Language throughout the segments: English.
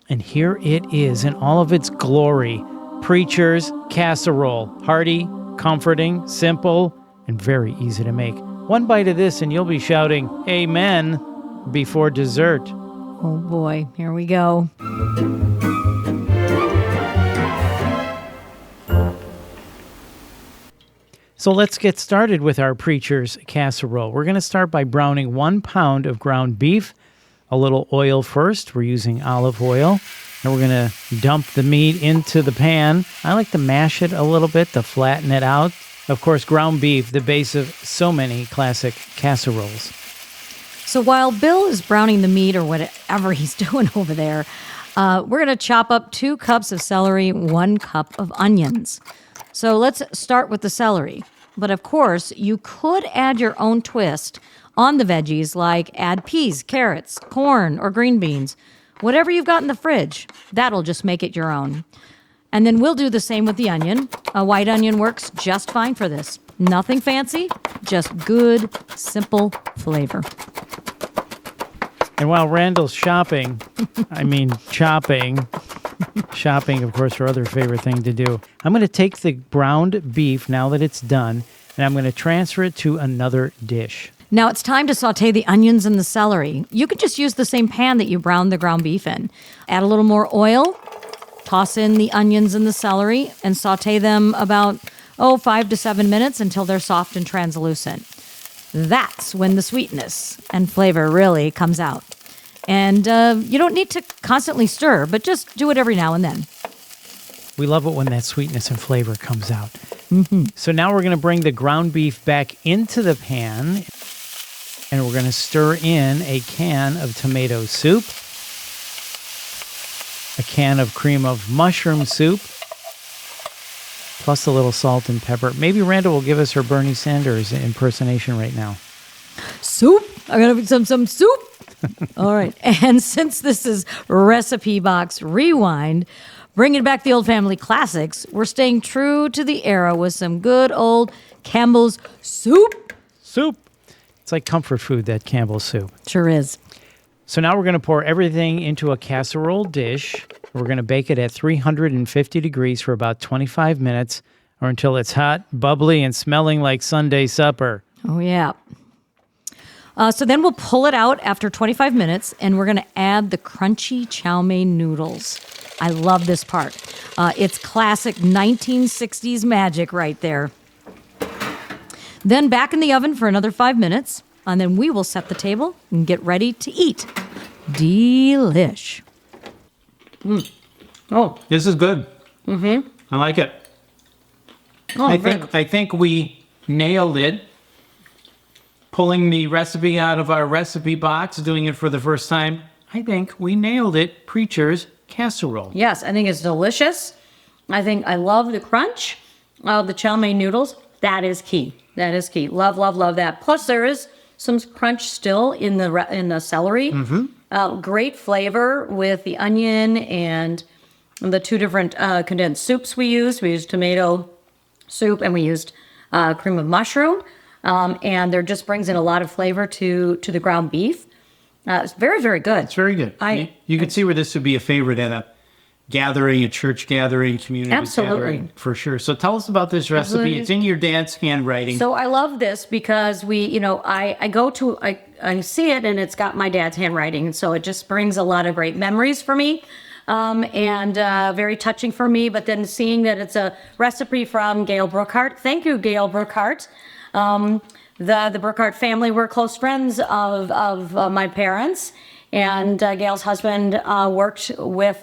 And here it is in all of its glory. Preacher's Casserole. Hearty, comforting, simple, and very easy to make. One bite of this and you'll be shouting, Amen, before dessert. Oh boy, here we go. So let's get started with our Preacher's Casserole. We're going to start by browning 1 pound of ground beef. A little oil first. We're using olive oil. And we're going to dump the meat into the pan. I like to mash it a little bit to flatten it out. Of course, ground beef, the base of so many classic casseroles. So while Bill is browning the meat or whatever he's doing over there, we're going to chop up 2 cups of celery, 1 cup of onions. So let's start with the celery. But of course, you could add your own twist on the veggies, like add peas, carrots, corn, or green beans. Whatever you've got in the fridge, that'll just make it your own. And then we'll do the same with the onion. A white onion works just fine for this. Nothing fancy, just good, simple flavor. And while Randall's chopping, shopping, of course, her other favorite thing to do, I'm going to take the browned beef now that it's done, and I'm going to transfer it to another dish. Now it's time to saute the onions and the celery. You could just use the same pan that you browned the ground beef in. Add a little more oil, toss in the onions and the celery, and saute them about 5 to 7 minutes until they're soft and translucent. That's when the sweetness and flavor really comes out. And you don't need to constantly stir, but just do it every now and then. We love it when that sweetness and flavor comes out. Mm-hmm. So now we're going to bring the ground beef back into the pan, and we're going to stir in a can of tomato soup, a can of cream of mushroom soup, plus a little salt and pepper. Maybe Randall will give us her Bernie Sanders impersonation right now. Soup? I'm going to have some soup. All right. And since this is Recipe Box Rewind, bringing back the old family classics, we're staying true to the era with some good old Campbell's soup. Soup. It's like comfort food, that Campbell's soup. Sure is. So now we're going to pour everything into a casserole dish. We're going to bake it at 350 degrees for about 25 minutes or until it's hot, bubbly, and smelling like Sunday supper. Oh, yeah. So then we'll pull it out after 25 minutes, and we're going to add the crunchy chow mein noodles. I love this part. It's classic 1960s magic right there. Then back in the oven for another 5 minutes, and then we will set the table and get ready to eat. Delish. Oh, this is good. Mm-hmm. I like it. Oh, I think we nailed it. Pulling the recipe out of our recipe box, doing it for the first time. I think we nailed it. Preacher's Casserole. Yes, I think it's delicious. I love the crunch of the chow mein noodles. That is key. That is key. Love, love, love that. Plus, there is some crunch still in the celery. Mm-hmm. Great flavor with the onion and the 2 different condensed soups we used. We used tomato soup and we used cream of mushroom. And there just brings in a lot of flavor to the ground beef. It's very, very good. It's very good. You can see where this would be a favorite at a gathering, a church gathering, community gathering, for sure. So tell us about this recipe. Absolutely. It's in your dad's handwriting. So I love this because I see it and it's got my dad's handwriting. And so it just brings a lot of great memories for me. And very touching for me. But then seeing that it's a recipe from Gail Brookhart. Thank you, Gail Brookhart. The Brookhart family were close friends of my parents, and Gail's husband worked with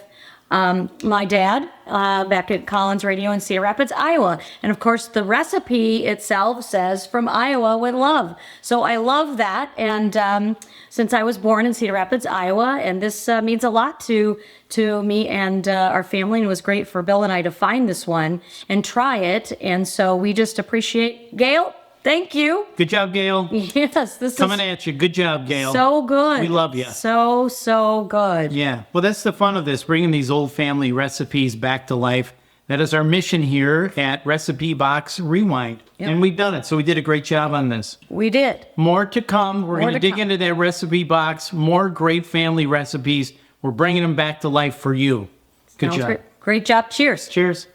my dad back at Collins Radio in Cedar Rapids, Iowa. And of course, the recipe itself says "from Iowa with love." So I love that. And since I was born in Cedar Rapids, Iowa, and this means a lot to me and our family, and it was great for Bill and I to find this one and try it. And so we just appreciate Gail. Thank you. Good job, Gail. Yes, this coming at you. Good job, Gail. So good. We love you. So good. Yeah. Well, that's the fun of this, bringing these old family recipes back to life. That is our mission here at Recipe Box Rewind. Yep. And we've done it. So we did a great job on this. We did. More to come. We're going to dig into that recipe box. More great family recipes. We're bringing them back to life for you. Good Sounds job. Great job. Cheers. Cheers.